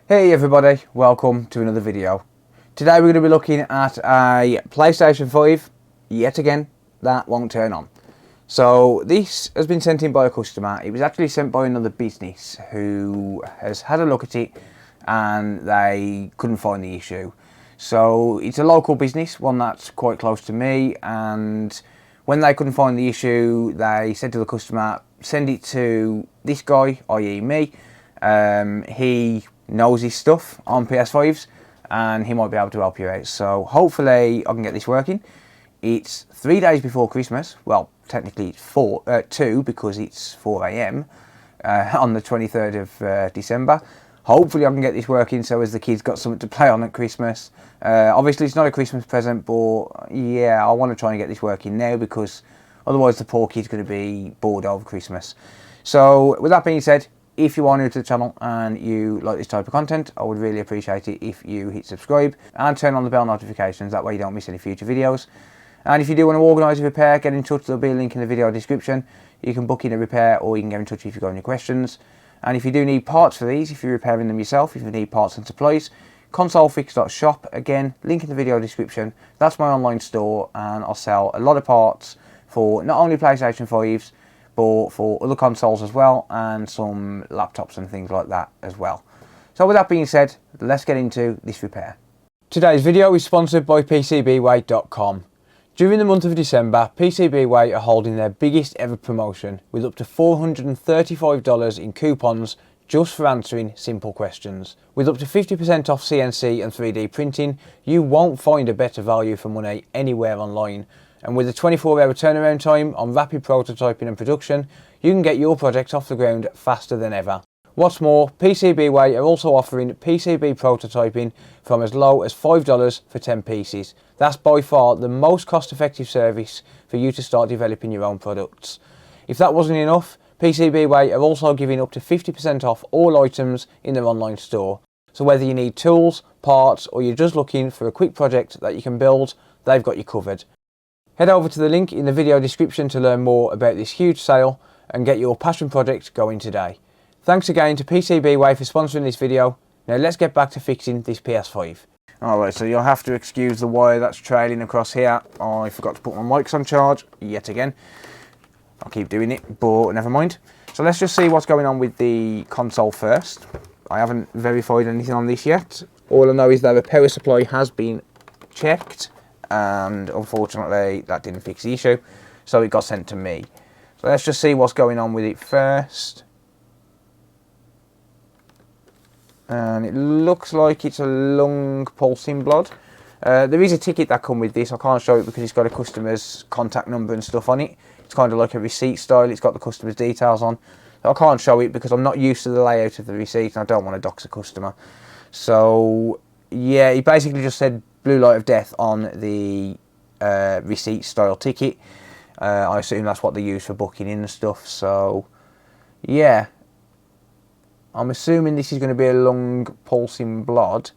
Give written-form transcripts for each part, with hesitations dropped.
Hey everybody, welcome to another video. Today we're going to be looking at a PlayStation 5, yet again, that won't turn on. So this has been sent in by a customer. It was actually sent by another business who has had a look at it and they couldn't find the issue. So it's a local business, one that's quite close to me, and when they couldn't find the issue, they said to the customer, send it to this guy, i.e. me. He knows his stuff on PS5s and he might be able to help you out. So hopefully I can get this working. It's 3 days before Christmas. Well, technically it's 2 because it's 4 AM on the 23rd of December. Hopefully I can get this working so as the kids got something to play on at Christmas. Obviously it's not a Christmas present, but yeah, I want to try and get this working now because otherwise the poor kid's going to be bored over Christmas. So with that being said, if you are new to the channel and you like this type of content, I would really appreciate it if you hit subscribe and turn on the bell notifications. That way you don't miss any future videos. And if you do want to organise a repair, get in touch. There'll be a link in the video description. You can book in a repair or you can get in touch if you've got any questions. And if you do need parts for these, if you're repairing them yourself, if you need parts and supplies, consolefix.shop, again, link in the video description. That's my online store and I'll sell a lot of parts for not only PlayStation 5s, but for other consoles as well, and some laptops and things like that as well. So with that being said, let's get into this repair. Today's video is sponsored by PCBWay.com. During the month of December, PCBWay are holding their biggest ever promotion with up to $435 in coupons just for answering simple questions. With up to 50% off CNC and 3D printing, you won't find a better value for money anywhere online. And with a 24-hour turnaround time on rapid prototyping and production, you can get your project off the ground faster than ever. What's more, PCBWay are also offering PCB prototyping from as low as $5 for 10 pieces. That's by far the most cost-effective service for you to start developing your own products. If that wasn't enough, PCBWay are also giving up to 50% off all items in their online store. So whether you need tools, parts, or you're just looking for a quick project that you can build, they've got you covered. Head over to the link in the video description to learn more about this huge sale and get your passion project going today. Thanks again to PCBWay for sponsoring this video. Now let's get back to fixing this PS5. Alright, so you'll have to excuse the wire that's trailing across here. I forgot to put my mics on charge yet again. I'll keep doing it, but never mind. So let's just see what's going on with the console first. I haven't verified anything on this yet. All I know is that the power supply has been checked, and unfortunately that didn't fix the issue, so it got sent to me. So let's just see what's going on with it first. And it looks like it's a lung pulsing blood. There is a ticket that comes with this. I can't show it because it's got a customer's contact number and stuff on it. It's kind of like a receipt style. It's got the customer's details on. So I can't show it because I'm not used to the layout of the receipt and I don't want to dox a customer. So yeah, he basically just said blue light of death on the receipt style ticket. I assume that's what they use for booking in and stuff. So yeah, I'm assuming this is going to be a lung pulsing blood,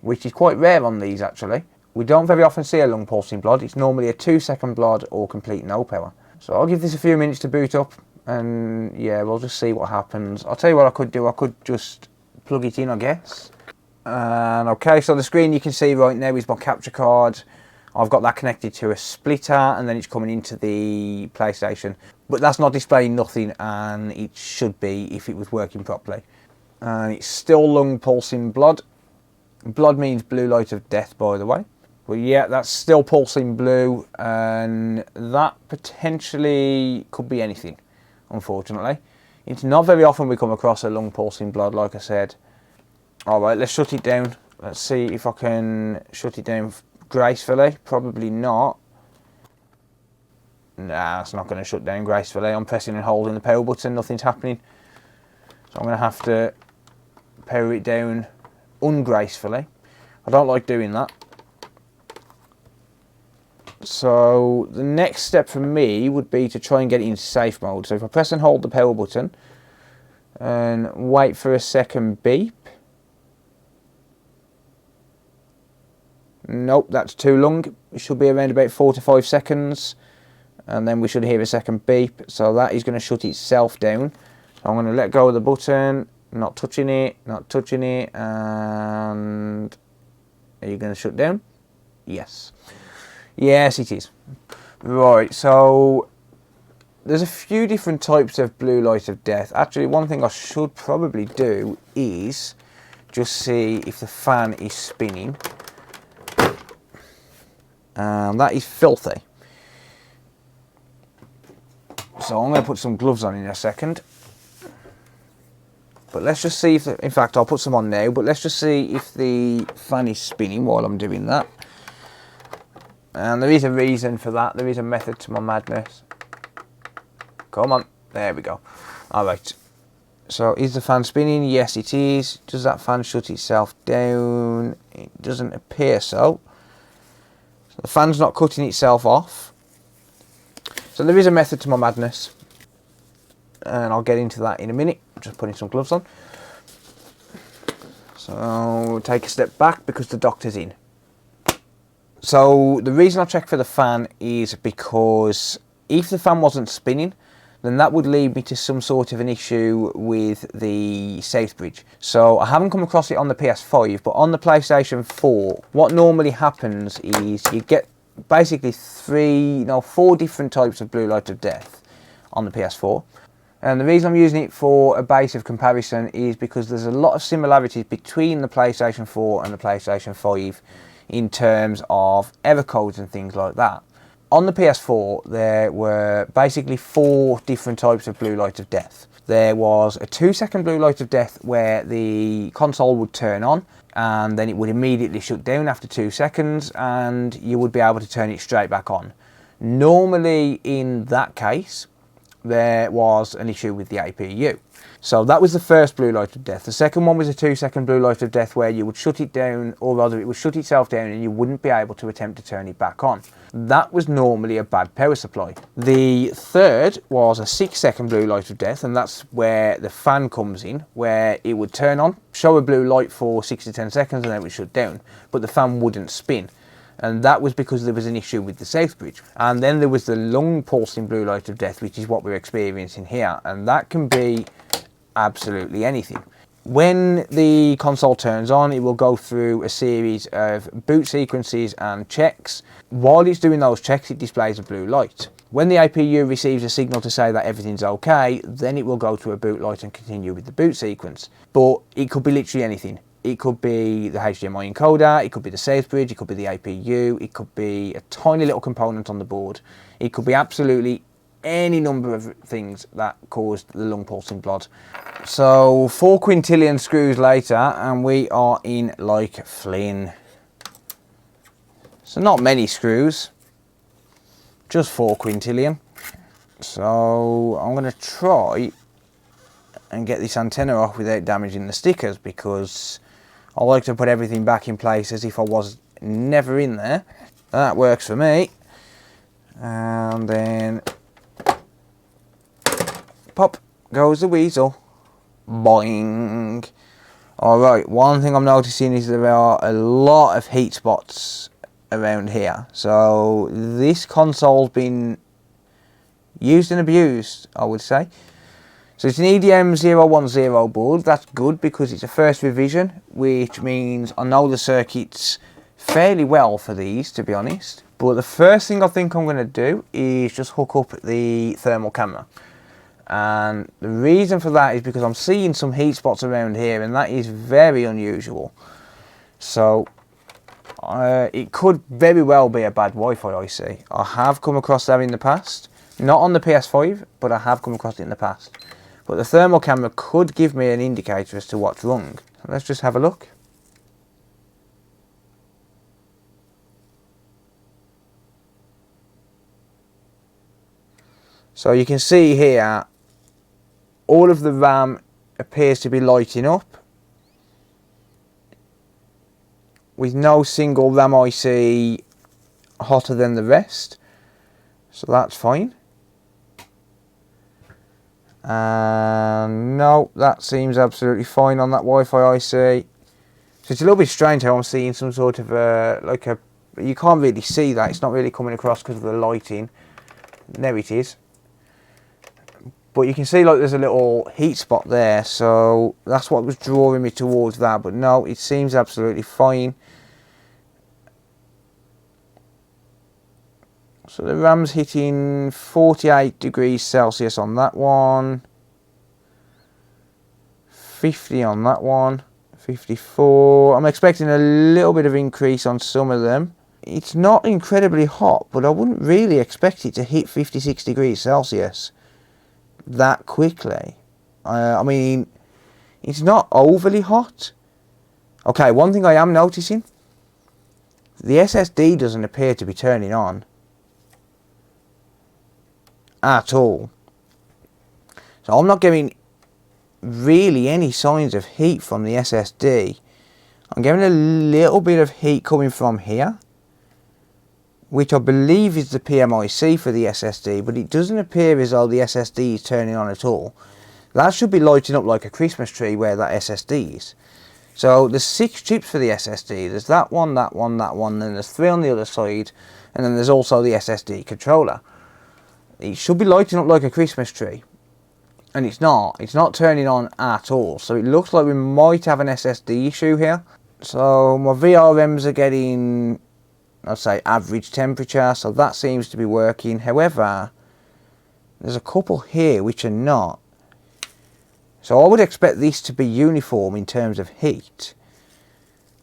which is quite rare on these actually. We don't very often see a lung pulsing blood. It's normally a 2-second blood or complete no power. So I'll give this a few minutes to boot up and yeah, we'll just see what happens. I'll tell you what I could do. I could just plug it in, I guess. And okay, so the screen you can see right now is my capture card. I've got that connected to a splitter and then it's coming into the PlayStation. But that's not displaying nothing, and it should be if it was working properly. And it's still lung pulsing blood. Blood means blue light of death, by the way. But yeah, that's still pulsing blue, and that potentially could be anything, unfortunately. It's not very often we come across a lung pulsing blood, like I said. Alright, let's shut it down. Let's see if I can shut it down gracefully. Probably not. Nah, it's not going to shut down gracefully. I'm pressing and holding the power button, nothing's happening. So I'm going to have to power it down ungracefully. I don't like doing that. So the next step for me would be to try and get it into safe mode. So if I press and hold the power button and wait for a second beep. Nope, that's too long. It should be around about 4 to 5 seconds. And then we should hear a second beep. So that is going to shut itself down. So I'm going to let go of the button, Not touching it, not touching it, and are you going to shut down? Yes. Yes, it is. Right, so there's a few different types of blue light of death. Actually, one thing I should probably do is just see if the fan is spinning. That is filthy. So I'm going to put some gloves on in a second. But let's just see if, in fact, I'll put some on now, but let's just see if the fan is spinning while I'm doing that. And there is a reason for that. There is a method to my madness. Come on. There we go. Alright. So, is the fan spinning? Yes, it is. Does that fan shut itself down? It doesn't appear so. So the fan's not cutting itself off. So there is a method to my madness. And I'll get into that in a minute. Just putting some gloves on. So take a step back because the doctor's in. So the reason I check for the fan is because if the fan wasn't spinning, then that would lead me to some sort of an issue with the safe bridge. So I haven't come across it on the PS5, but on the PlayStation 4, what normally happens is you get basically 4 different types of blue light of death on the PS4. And the reason I'm using it for a base of comparison is because there's a lot of similarities between the PlayStation 4 and the PlayStation 5 in terms of error codes and things like that. On the PS4, there were basically 4 different types of blue light of death. There was a 2-second blue light of death where the console would turn on and then it would immediately shut down after 2 seconds and you would be able to turn it straight back on. Normally in that case, there was an issue with the APU. So that was the first blue light of death. The second one was a 2-second blue light of death where you would shut it down, or rather it would shut itself down and you wouldn't be able to attempt to turn it back on. That was normally a bad power supply. The third was a 6-second blue light of death, and that's where the fan comes in, where it would turn on, show a blue light for 6 to 10 seconds and then it would shut down, but the fan wouldn't spin. And that was because there was an issue with the safe bridge. And then there was the long pulsing blue light of death, which is what we're experiencing here. And that can be absolutely anything. When the console turns on, it will go through a series of boot sequences and checks. While it's doing those checks, it displays a blue light. When the APU receives a signal to say that everything's okay, then it will go to a boot light and continue with the boot sequence. But it could be literally anything. It could be the HDMI encoder, it could be the safe bridge, it could be the APU, it could be a tiny little component on the board. It could be absolutely any number of things that caused the lung pulsing blood. So 4 quintillion screws later and we are in like Flynn. So not many screws, just 4 quintillion. So I'm going to try and get this antenna off without damaging the stickers, because I like to put everything back in place as if I was never in there. That works for me. And then pop goes the weasel. Boing. Alright, one thing I'm noticing is there are a lot of heat spots around here. So this console's been used and abused, I would say. So it's an EDM 010 board. That's good because it's a first revision, which means I know the circuits fairly well for these, to be honest. But the first thing I think I'm going to do is just hook up the thermal camera. And the reason for that is because I'm seeing some heat spots around here, and that is very unusual. So it could very well be a bad Wi-Fi IC. I have come across that in the past. Not on the PS5, but I have come across it in the past. But the thermal camera could give me an indicator as to what's wrong. Let's just have a look. So you can see here, all of the RAM appears to be lighting up, with no single RAM IC hotter than the rest. So that's fine. And no, that seems absolutely fine on that Wi-Fi IC. So it's a little bit strange how I'm seeing some sort of you can't really see that, it's not really coming across because of the lighting. There it is. But you can see like there's a little heat spot there, so that's what was drawing me towards that. But no, it seems absolutely fine. So the RAM's hitting 48 degrees Celsius on that one, 50 on that one, 54. I'm expecting a little bit of increase on some of them. It's not incredibly hot, but I wouldn't really expect it to hit 56 degrees Celsius that quickly. I mean, it's not overly hot. Okay, one thing I am noticing, the SSD doesn't appear to be turning on at all. So I'm not getting really any signs of heat from the SSD. I'm getting a little bit of heat coming from here, which I believe is the PMIC for the SSD, but it doesn't appear as though the SSD is turning on at all. That should be lighting up like a Christmas tree where that SSD is. So there's 6 chips for the SSD. There's that one, that one, that one, then there's 3 on the other side, and then there's also the SSD controller. It should be lighting up like a Christmas tree, and it's not turning on at all. So it looks like we might have an SSD issue here. So my VRMs are getting, I'd say, average temperature, so that seems to be working. However, there's a couple here which are not. So I would expect this to be uniform in terms of heat.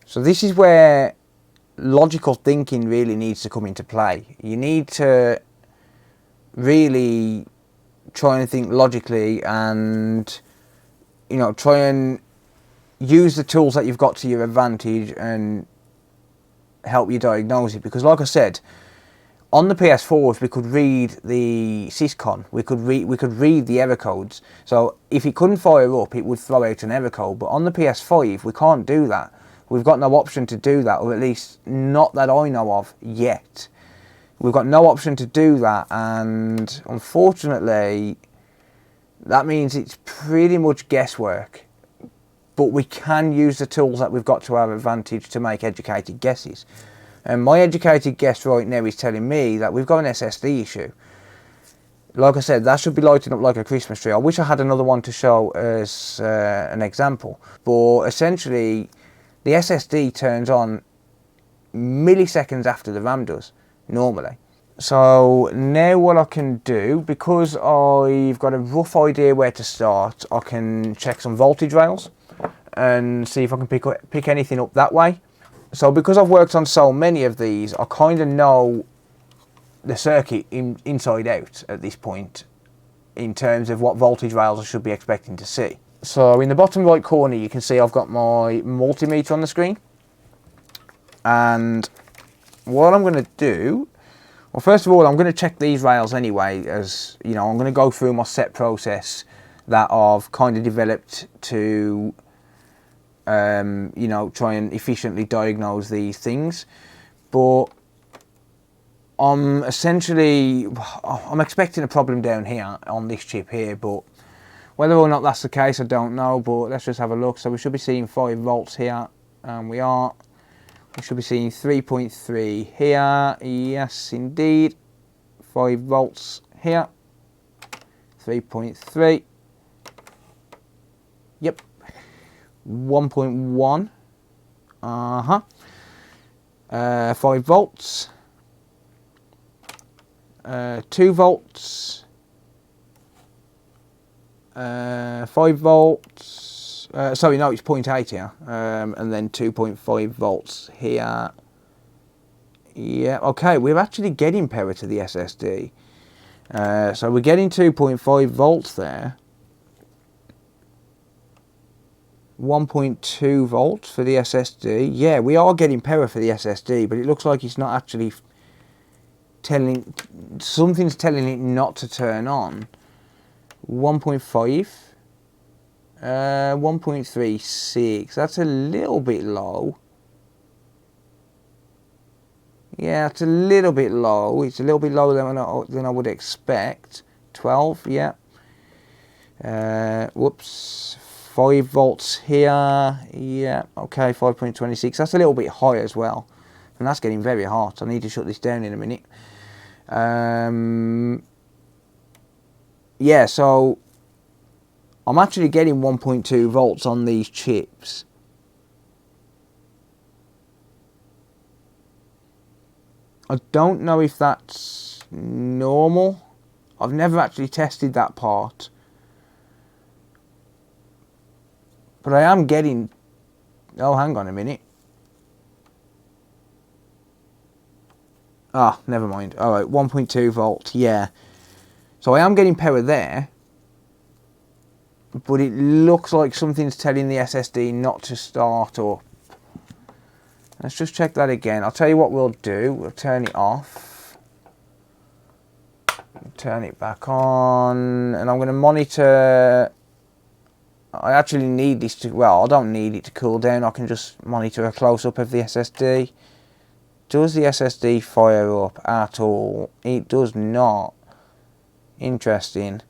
So this is where logical thinking really needs to come into play. You need to really try and think logically, and try and use the tools that you've got to your advantage and help you diagnose it. Because like I said, on the PS4s we could read the syscon, we could read the error codes. So if it couldn't fire up, it would throw out an error code. But on the PS5 we can't do that. We've got no option to do that, or at least not that I know of yet. We've got no option to do that, and unfortunately that means it's pretty much guesswork. But we can use the tools that we've got to our advantage to make educated guesses. And my educated guess right now is telling me that we've got an SSD issue. Like I said, that should be lighting up like a Christmas tree. I wish I had another one to show as an example. But essentially, the SSD turns on milliseconds after the RAM does, normally. So now what I can do, because I've got a rough idea where to start, I can check some voltage rails and see if I can pick anything up that way. So because I've worked on so many of these, I kind of know the circuit inside out at this point in terms of what voltage rails I should be expecting to see. So in the bottom right corner you can see I've got my multimeter on the screen, and what I'm going to do, well, first of all I'm going to check these rails anyway, as I'm going to go through my set process that I've kind of developed to try and efficiently diagnose these things. But I'm expecting a problem down here on this chip here, but whether or not that's the case I don't know. But let's just have a look. So we should be seeing 5 volts here, and we should be seeing 3.3 here. Yes indeed, 5 volts here, 3.3, yep, 1.1, 5 volts, 2 volts, 5 volts, sorry no, it's 0.8 here, and then 2.5 volts here. Yeah, okay, we're actually getting power to the SSD, so we're getting 2.5 volts there. 1.2 volts for the SSD. Yeah, we are getting power for the SSD, but it looks like it's not actually something's telling it not to turn on. 1.5, 1.36, that's a little bit low. Yeah, it's a little bit low. It's a little bit lower than I would expect. 12, yeah. Whoops. 5 volts here, yeah, okay, 5.26, that's a little bit high as well, and that's getting very hot. I need to shut this down in a minute. yeah, so I'm actually getting 1.2 volts on these chips. I don't know if that's normal. I've never actually tested that part. But I am getting... Oh, hang on a minute. Ah, never mind. Alright, 1.2 volts, yeah. So I am getting power there. But it looks like something's telling the SSD not to start up. Let's just check that again. I'll tell you what we'll do. We'll turn it off. Turn it back on. And I'm going to monitor... I actually need this to... Well, I don't need it to cool down. I can just monitor a close-up of the SSD. Does the SSD fire up at all? It does not. Interesting.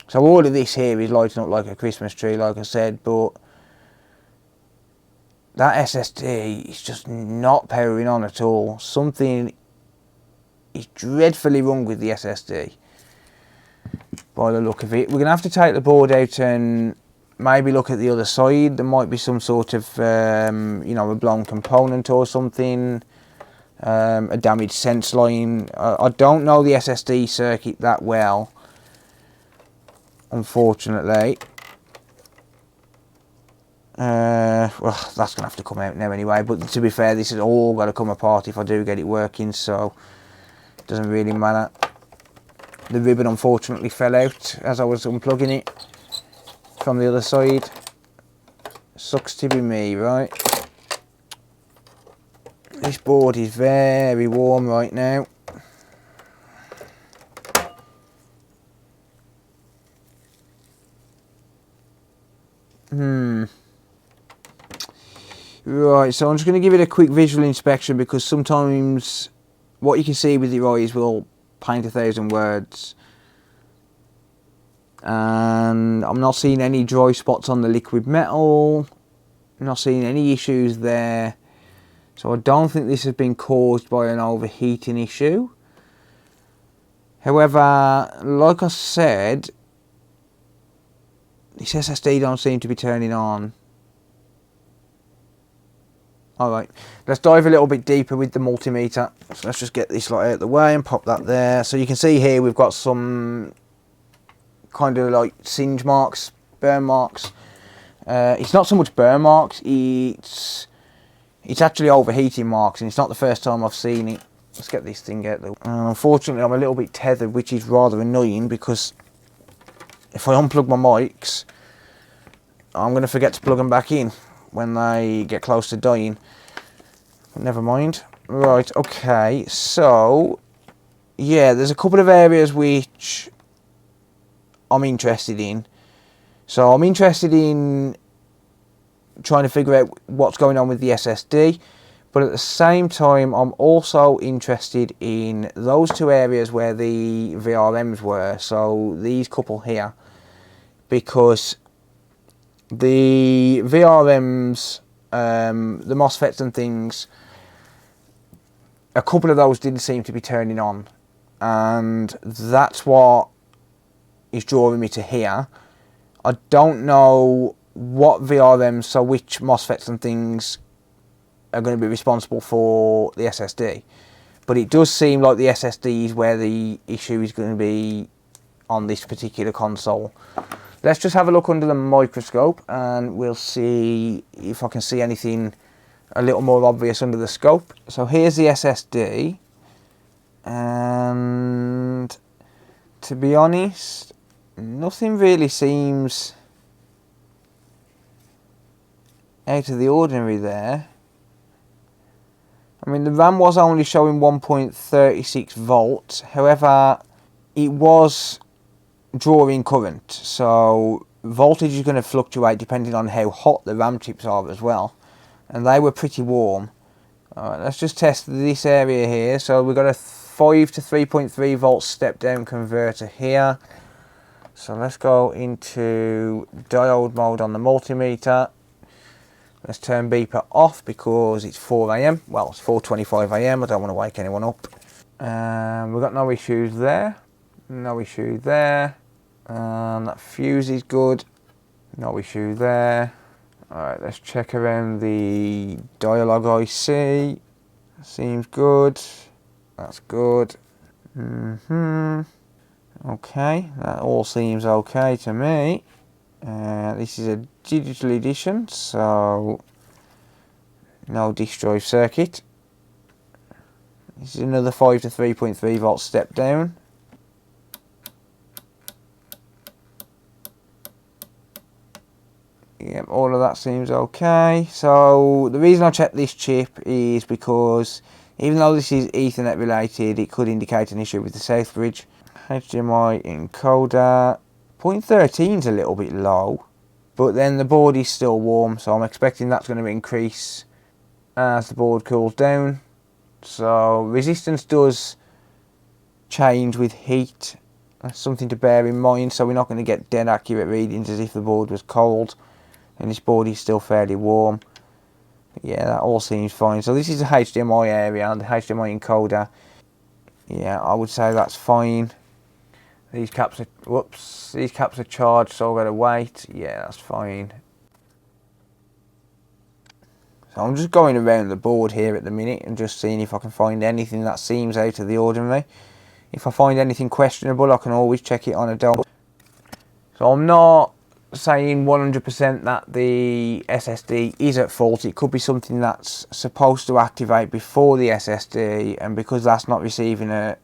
So all of this here is lighting up like a Christmas tree, like I said, but that SSD is just not powering on at all. Something is dreadfully wrong with the SSD by the look of it. We're going to have to take the board out and maybe look at the other side. There might be some sort of, you know, a blown component or something, a damaged sense line. I don't know the SSD circuit that well, unfortunately. Well, that's going to have to come out now anyway, but to be fair, this has all got to come apart if I do get it working, so it doesn't really matter. The ribbon unfortunately fell out as I was unplugging it from the other side. Sucks to be me, right? This board is very warm right now. Right, so I'm just going to give it a quick visual inspection, because sometimes what you can see with your eyes will paint 1,000 words. And I'm not seeing any dry spots on the liquid metal. I'm not seeing any issues there. So I don't think this has been caused by an overheating issue. However, like I said, this SSD don't seem to be turning on. Alright, let's dive a little bit deeper with the multimeter. So let's just get this light out of the way and pop that there. So you can see here we've got some kind of like singe marks, burn marks. It's not so much burn marks, it's actually overheating marks, and it's not the first time I've seen it. Let's get this thing out though. Unfortunately, I'm a little bit tethered, which is rather annoying, because if I unplug my mics, I'm going to forget to plug them back in when they get close to dying. But never mind. Right, okay, so yeah, there's a couple of areas which I'm interested in. So I'm interested in trying to figure out what's going on with the SSD, but at the same time I'm also interested in those two areas where the VRMs were, so these couple here, because the VRMs, the MOSFETs and things, a couple of those didn't seem to be turning on, and that's what is drawing me to here. I don't know what VRMs, so which MOSFETs and things are going to be responsible for the SSD, but it does seem like the SSD is where the issue is going to be on this particular console. Let's just have a look under the microscope and we'll see if I can see anything a little more obvious under the scope. So here's the SSD, and to be honest, nothing really seems out of the ordinary there. I mean, the RAM was only showing 1.36 volts, however it was drawing current, so voltage is going to fluctuate depending on how hot the RAM chips are as well, and they were pretty warm. Alright, let's just test this area here. So we've got a 5 to 3.3 volt step down converter here. So let's go into diode mode on the multimeter. Let's turn beeper off because it's 4 AM. Well, it's 4:25 AM. I don't want to wake anyone up. We've got no issues there. No issue there. That fuse is good. No issue there. Alright, let's check around the dialogue IC. Seems good. That's good. Okay, that all seems okay to me. This is a digital edition, so no disk drive circuit. This is another 5 to 3.3 volt step down. Yep, all of that seems okay. So the reason I checked this chip is because even though this is Ethernet related, it could indicate an issue with the south bridge. HDMI encoder. 0.13 is a little bit low, but then the board is still warm, so I'm expecting that's going to increase as the board cools down. So resistance does change with heat. That's something to bear in mind, so we're not going to get dead accurate readings as if the board was cold, and this board is still fairly warm. But yeah, that all seems fine. So this is the HDMI area, the HDMI encoder. Yeah, I would say that's fine. These caps are charged, so I've got to wait. Yeah, that's fine. So I'm just going around the board here at the minute and just seeing if I can find anything that seems out of the ordinary. If I find anything questionable, I can always check it on a dome. So I'm not saying 100% that the SSD is at fault. It could be something that's supposed to activate before the SSD, and because that's not receiving an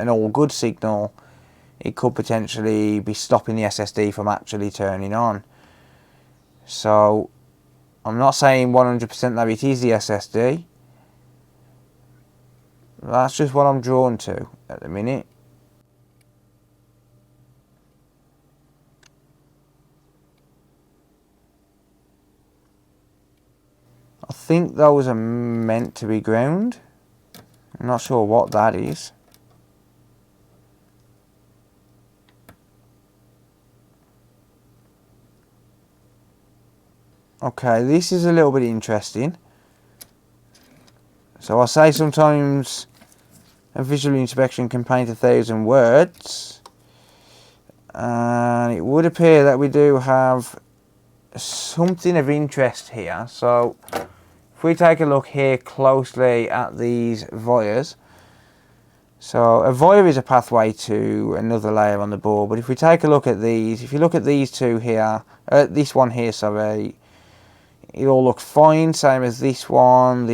all good signal, it could potentially be stopping the SSD from actually turning on. So I'm not saying 100% that it is the SSD. That's just what I'm drawn to at the minute. I think those are meant to be ground. I'm not sure what that is. Okay, this is a little bit interesting. So I say sometimes a visual inspection can paint 1,000 words. And it would appear that we do have something of interest here. So if we take a look here closely at these wires. So a wire is a pathway to another layer on the board, but if we take a look at these, if you look at these two here, this one here, sorry, it all looks fine, same as this one.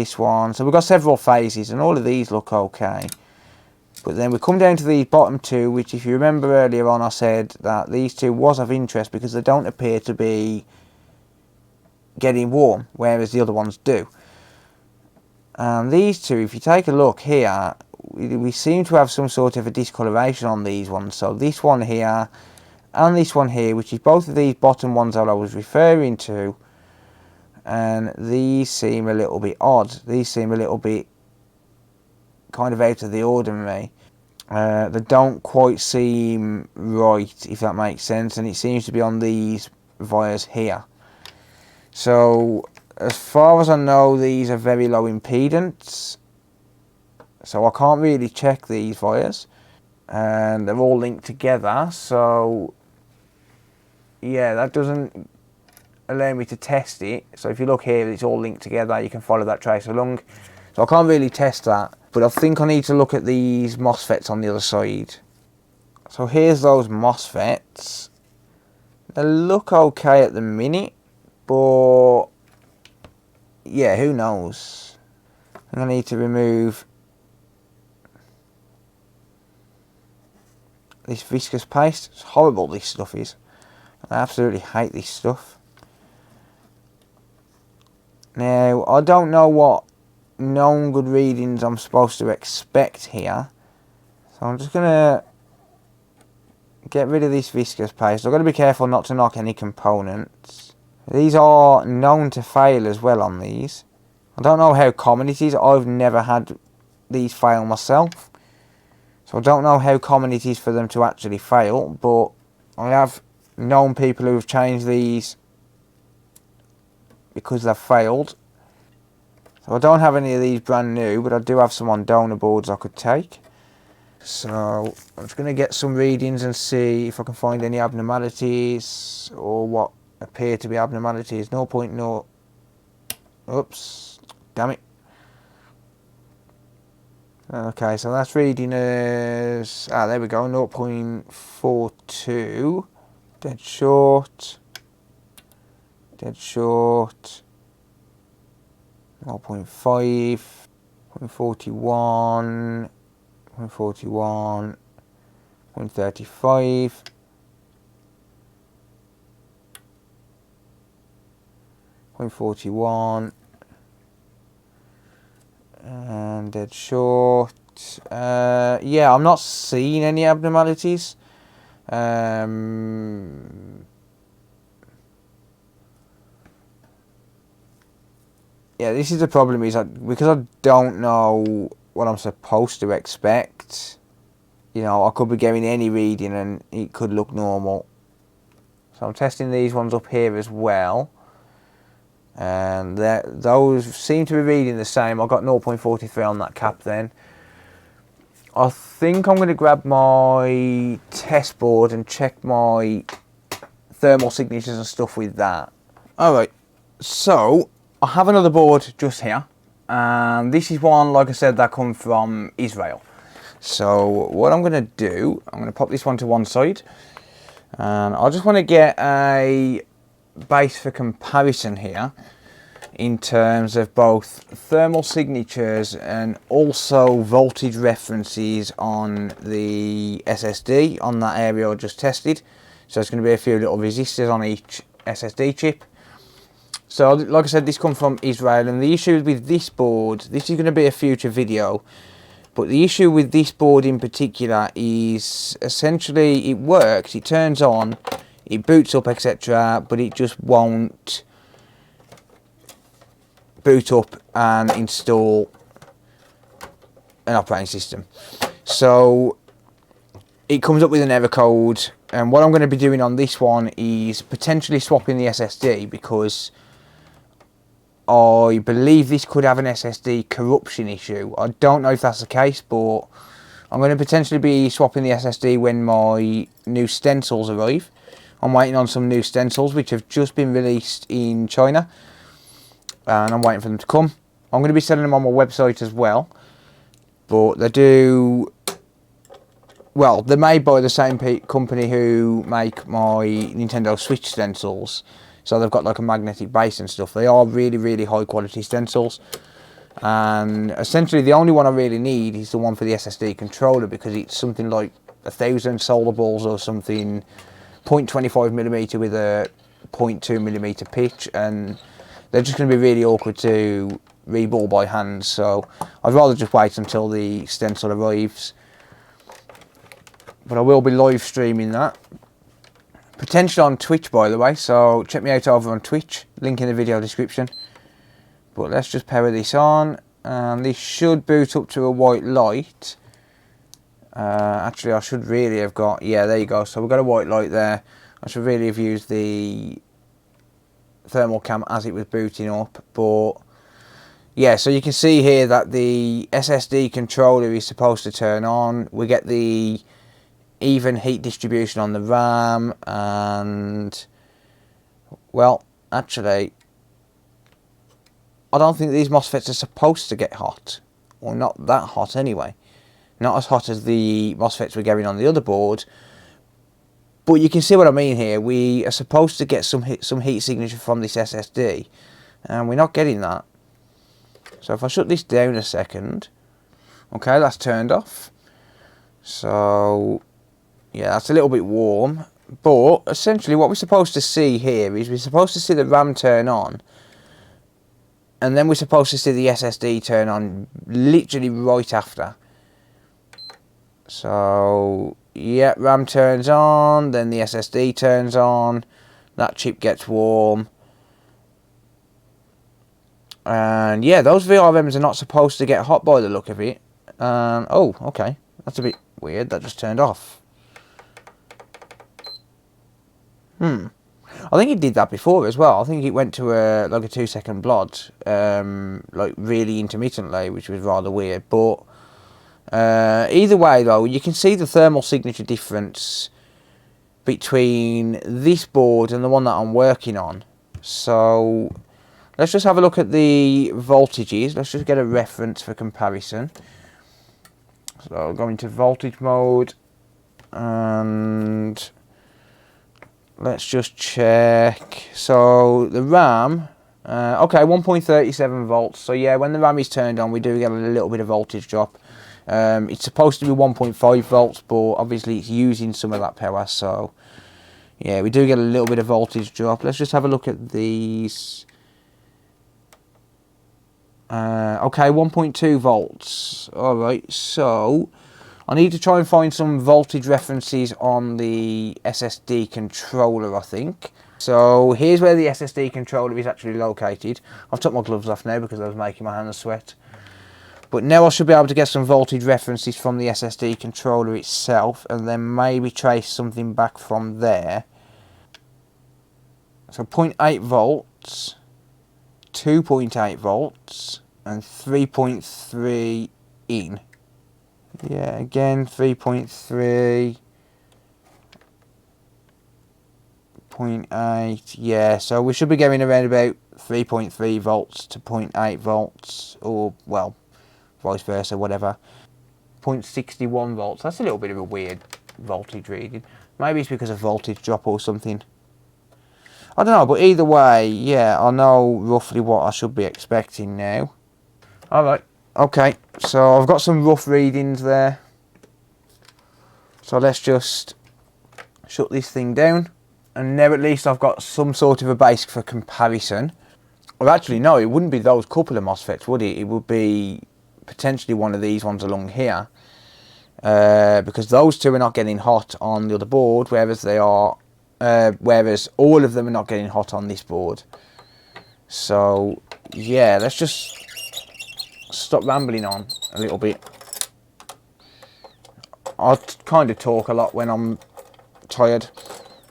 So we've got several phases and all of these look okay. But then we come down to these bottom two, which if you remember earlier on I said that these two was of interest because they don't appear to be getting warm, whereas the other ones do. And these two, if you take a look here, we seem to have some sort of a discoloration on these ones. So this one here and this one here, which is both of these bottom ones that I was referring to, and these seem a little bit odd. These seem a little bit kind of out of the ordinary. They don't quite seem right, if that makes sense, and it seems to be on these wires here. So as far as I know, these are very low impedance, so I can't really check these wires, and they're all linked together. So yeah, that doesn't allow me to test it. So if you look here, it's all linked together. You can follow that trace along. So I can't really test that, but I think I need to look at these MOSFETs on the other side. So here's those MOSFETs. They look okay at the minute, but yeah, who knows. I need to remove this viscous paste. It's horrible, this stuff is. I absolutely hate this stuff. Now, I don't know what known good readings I'm supposed to expect here. So I'm just going to get rid of this viscous paste. I've got to be careful not to knock any components. These are known to fail as well on these. I don't know how common it is. I've never had these fail myself. So I don't know how common it is for them to actually fail, but I have known people who have changed these because they've failed. So I don't have any of these brand new, but I do have some on donor boards I could take. So I'm just going to get some readings and see if I can find any abnormalities or what appear to be abnormalities. 0.0. Oops, damn it. Okay, so that's reading as, there we go, 0.42. Dead short. Dead short. 0.5. 0.41. 0.41. 0.35. 0.41. And dead short. Yeah, I'm not seeing any abnormalities. Yeah, this is the problem, is that because I don't know what I'm supposed to expect, you know, I could be getting any reading and it could look normal. So I'm testing these ones up here as well. And those seem to be reading the same. I got 0.43 on that cap then. I think I'm going to grab my test board and check my thermal signatures and stuff with that. Alright, so I have another board just here. And this is one, like I said, that come from Israel. So what I'm going to do, I'm going to pop this one to one side. And I just want to get a base for comparison here in terms of both thermal signatures and also voltage references on the SSD on that area I just tested. So it's going to be a few little resistors on each SSD chip. So like I said, this comes from Israel, and the issue with this board, this is going to be a future video, but the issue with this board in particular is essentially it works, it turns on, it boots up, etc., but it just won't boot up and install an operating system. So it comes up with an error code, and what I'm going to be doing on this one is potentially swapping the SSD, because I believe this could have an SSD corruption issue. I don't know if that's the case, but I'm going to potentially be swapping the SSD when my new stencils arrive. I'm waiting on some new stencils which have just been released in China, and I'm waiting for them to come. I'm going to be selling them on my website as well, but they do, well, they're made by the same company who make my Nintendo Switch stencils. So they've got like a magnetic base and stuff. They are really, really high quality stencils. And essentially the only one I really need is the one for the SSD controller, because it's something like 1,000 solar balls or something, 0.25mm with a 0.2mm pitch, and they're just going to be really awkward to reball by hand. So I'd rather just wait until the stencil arrives. But I will be live streaming that. Potentially on Twitch, by the way, so check me out over on Twitch, link in the video description. But let's just power this on, and this should boot up to a white light. Actually, I should really have got, yeah, there you go, so we've got a white light there. I should really have used the thermal cam as it was booting up, but yeah, so you can see here that the SSD controller is supposed to turn on. We get the even heat distribution on the RAM, and well, actually I don't think these MOSFETs are supposed to get hot, or not that hot anyway, not as hot as the MOSFETs we're getting on the other board. But you can see what I mean here. We are supposed to get some heat signature from this SSD, and we're not getting that. So if I shut this down a second, okay, that's turned off. So yeah, that's a little bit warm, but essentially what we're supposed to see here is we're supposed to see the RAM turn on, and then we're supposed to see the SSD turn on literally right after. So yeah, RAM turns on, then the SSD turns on, that chip gets warm, and yeah, those VRMs are not supposed to get hot by the look of it. Oh, okay, that's a bit weird, that just turned off. I think it did that before as well. I think it went to like a 2-second blot, like really intermittently, which was rather weird. But Either way though, you can see the thermal signature difference between this board and the one that I'm working on. So let's just have a look at the voltages. Let's just get a reference for comparison. So I'll go into voltage mode and let's just check. So the RAM, okay, 1.37 volts. So yeah, when the RAM is turned on, we do get a little bit of voltage drop. It's supposed to be 1.5 volts, but obviously it's using some of that power. So yeah, we do get a little bit of voltage drop. Let's just have a look at these. Okay, 1.2 volts. Alright, so I need to try and find some voltage references on the SSD controller, I think. So here's where the SSD controller is actually located. I've took my gloves off now because I was making my hands sweat. But now I should be able to get some voltage references from the SSD controller itself and then maybe trace something back from there. So 0.8 volts, 2.8 volts and 3.3 in. Yeah, again 3.3, 0.8, yeah, so we should be getting around about 3.3 volts to 0.8 volts, or well, vice versa, whatever. 0.61 volts, that's a little bit of a weird voltage reading. Maybe it's because of voltage drop or something. I don't know, but either way, yeah, I know roughly what I should be expecting now. Alright, okay, so I've got some rough readings there. So let's just shut this thing down. And now at least I've got some sort of a base for comparison. Or actually, no, it wouldn't be those couple of MOSFETs, would it? It would be potentially one of these ones along here. Because those two are not getting hot on the other board, whereas they are... whereas all of them are not getting hot on this board. So, yeah, let's just stop rambling on a little bit. I kind of talk a lot when I'm tired.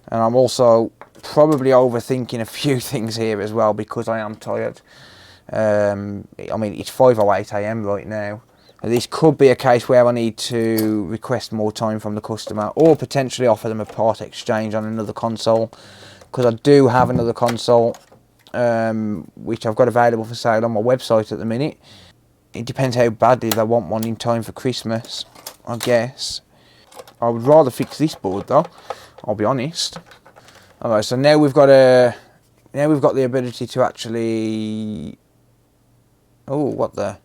And I'm also probably overthinking a few things here as well because I am tired. I mean, it's 5:08 AM right now. This could be a case where I need to request more time from the customer or potentially offer them a part exchange on another console, because I do have another console which I've got available for sale on my website at the minute. It depends how badly they want one in time for Christmas, I guess. I would rather fix this board though, I'll be honest. Alright, so now we've got the ability to actually... Oh, what the...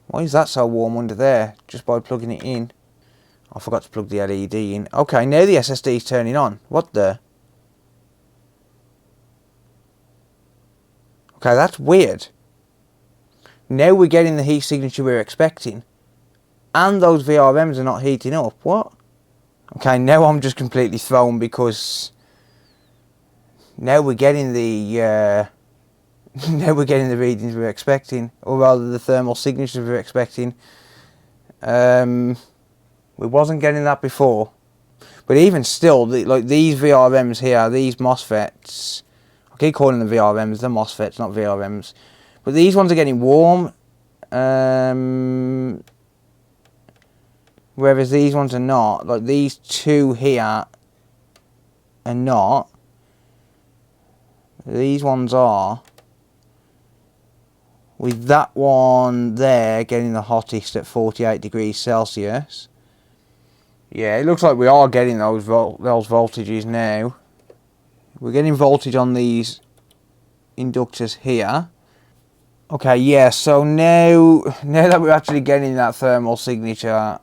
Why is that so warm under there? Just by plugging it in. I forgot to plug the LED in. Okay, now the SSD is turning on. What the... Okay, that's weird. Now we're getting the heat signature we're expecting. And those VRMs are not heating up. What? Okay, now I'm just completely thrown because... Now we're getting the... now we're getting the readings we're expecting, or rather the thermal signatures we're expecting. We wasn't getting that before, but even still, like these VRMs here, these MOSFETs, I keep calling them VRMs, they're MOSFETs, not VRMs, but these ones are getting warm, whereas these ones are not. Like these two here are not, these ones are. With that one there getting the hottest at 48 degrees Celsius. Yeah, it looks like we are getting those voltages now. We're getting voltage on these inductors here. Okay, yeah, so now that we're actually getting that thermal signature,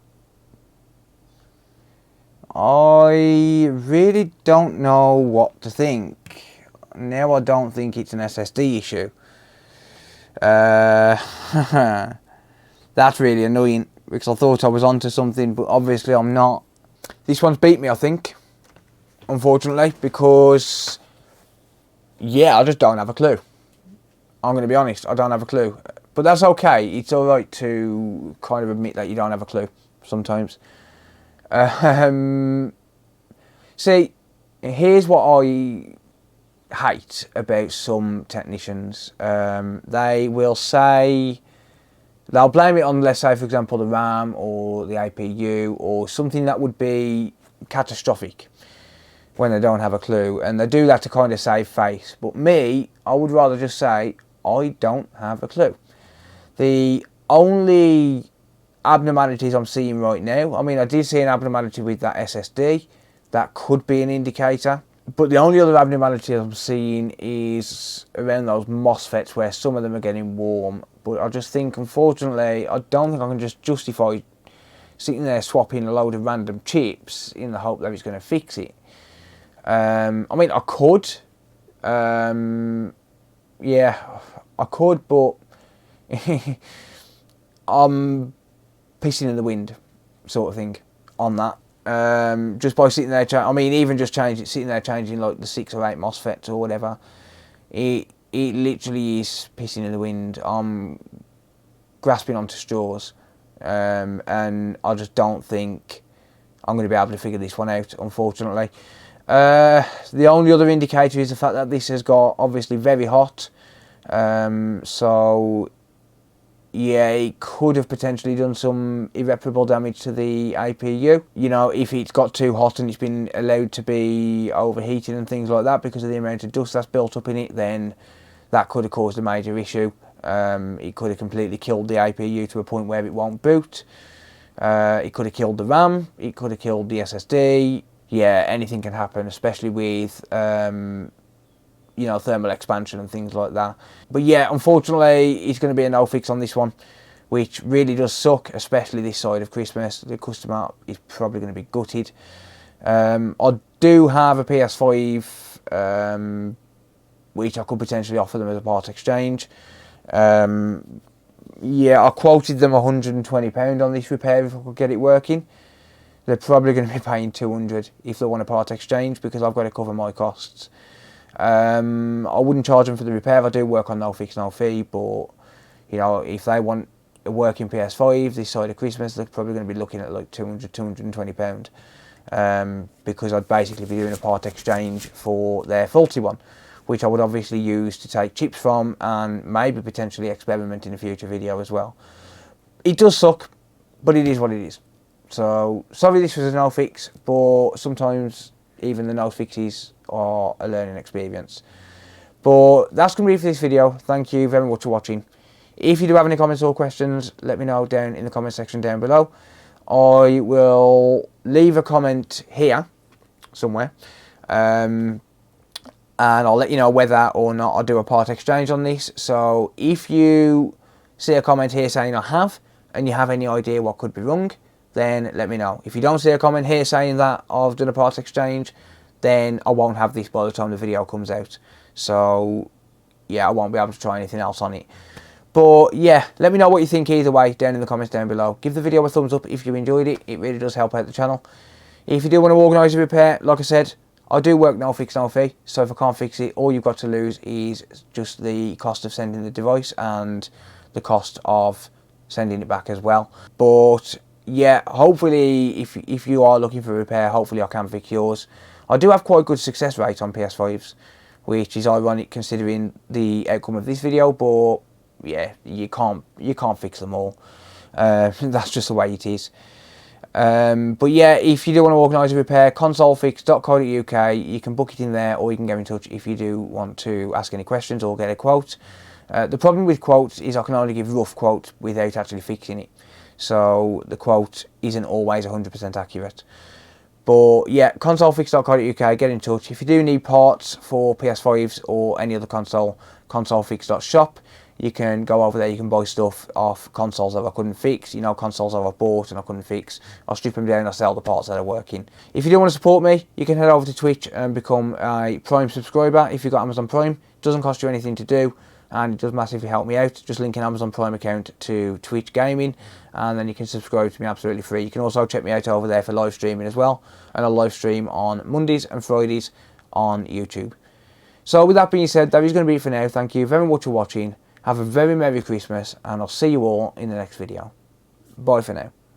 I really don't know what to think. Now I don't think it's an SSD issue. That's really annoying because I thought I was onto something, but obviously I'm not. This one's beat me, I think, unfortunately, because yeah, I just don't have a clue. I'm going to be honest, I don't have a clue, but that's okay. It's all right to kind of admit that you don't have a clue sometimes. See, here's what I hate about some technicians. They will say They'll blame it on, let's say, for example, the RAM or the APU or something that would be catastrophic when they don't have a clue, and they do that to kind of save face. But me, I would rather just say, I don't have a clue. The only abnormalities I'm seeing right now, I mean, I did see an abnormality with that SSD. That could be an indicator. But the only other abnormality I'm seeing is around those MOSFETs where some of them are getting warm. But I just think, unfortunately, I don't think I can just justify sitting there swapping a load of random chips in the hope that it's going to fix it. I mean, I could. Yeah, I could, but I'm pissing in the wind, sort of thing, on that. Just by sitting there, I mean, even just sitting there changing like the 6 or 8 MOSFETs or whatever, it literally is pissing in the wind. I'm grasping onto straws, and I just don't think I'm going to be able to figure this one out, unfortunately. The only other indicator is the fact that this has got obviously very hot, so yeah, it could have potentially done some irreparable damage to the APU. You know, if it's got too hot and it's been allowed to be overheating and things like that because of the amount of dust that's built up in it, then that could have caused a major issue. It could have completely killed the APU to a point where it won't boot. It could have killed the RAM. It could have killed the SSD. Yeah, anything can happen, especially with you know, thermal expansion and things like that. But yeah, unfortunately, it's going to be a no fix on this one, which really does suck, especially this side of Christmas. The customer is probably going to be gutted. I do have a PS5, which I could potentially offer them as a part exchange. Yeah, I quoted them £120 on this repair if I could get it working. They're probably going to be paying £200 if they want a part exchange, because I've got to cover my costs. I wouldn't charge them for the repair. I do work on no fix, no fee, but you know, if they want a working PS5 this side of Christmas, they're probably going to be looking at like £220, because I'd basically be doing a part exchange for their faulty one, which I would obviously use to take chips from and maybe potentially experiment in a future video as well. It does suck, but it is what it is. So sorry this was a no fix, but sometimes even the no fixes are a learning experience. But that's going to be it for this video. Thank you very much for watching. If you do have any comments or questions, let me know down in the comment section down below. I will leave a comment here somewhere, and I'll let you know whether or not I do a part exchange on this. So if you see a comment here saying I have, and you have any idea what could be wrong, then let me know. If you don't see a comment here saying that I've done a part exchange, then I won't have this by the time the video comes out. So yeah, I won't be able to try anything else on it. But yeah, let me know what you think either way down in the comments down below. Give the video a thumbs up if you enjoyed it. It really does help out the channel. If you do want to organise a repair, like I said, I do work no fix, no fee. So if I can't fix it, all you've got to lose is just the cost of sending the device and the cost of sending it back as well. But yeah, hopefully if you are looking for a repair, hopefully I can fix yours. I do have quite a good success rate on PS5s, which is ironic considering the outcome of this video, but yeah, you can't fix them all. That's just the way it is. But yeah, if you do want to organise a repair, consolefix.co.uk, you can book it in there, or you can get in touch if you do want to ask any questions or get a quote. The problem with quotes is I can only give rough quotes without actually fixing it. So the quote isn't always 100% accurate. But yeah, consolefix.co.uk, get in touch. If you do need parts for PS5s or any other console, consolefix.shop. You can go over there, you can buy stuff off consoles that I couldn't fix, you know, consoles that I've bought and I couldn't fix. I'll strip them down and I'll sell the parts that are working. If you do want to support me, you can head over to Twitch and become a Prime subscriber if you've got Amazon Prime. It doesn't cost you anything to do, and it does massively help me out. Just link an Amazon Prime account to Twitch Gaming, and then you can subscribe to me absolutely free. You can also check me out over there for live streaming as well, and I'll live stream on Mondays and Fridays on YouTube. So with that being said, that is going to be it for now. Thank you very much for watching. Have a very Merry Christmas, and I'll see you all in the next video. Bye for now.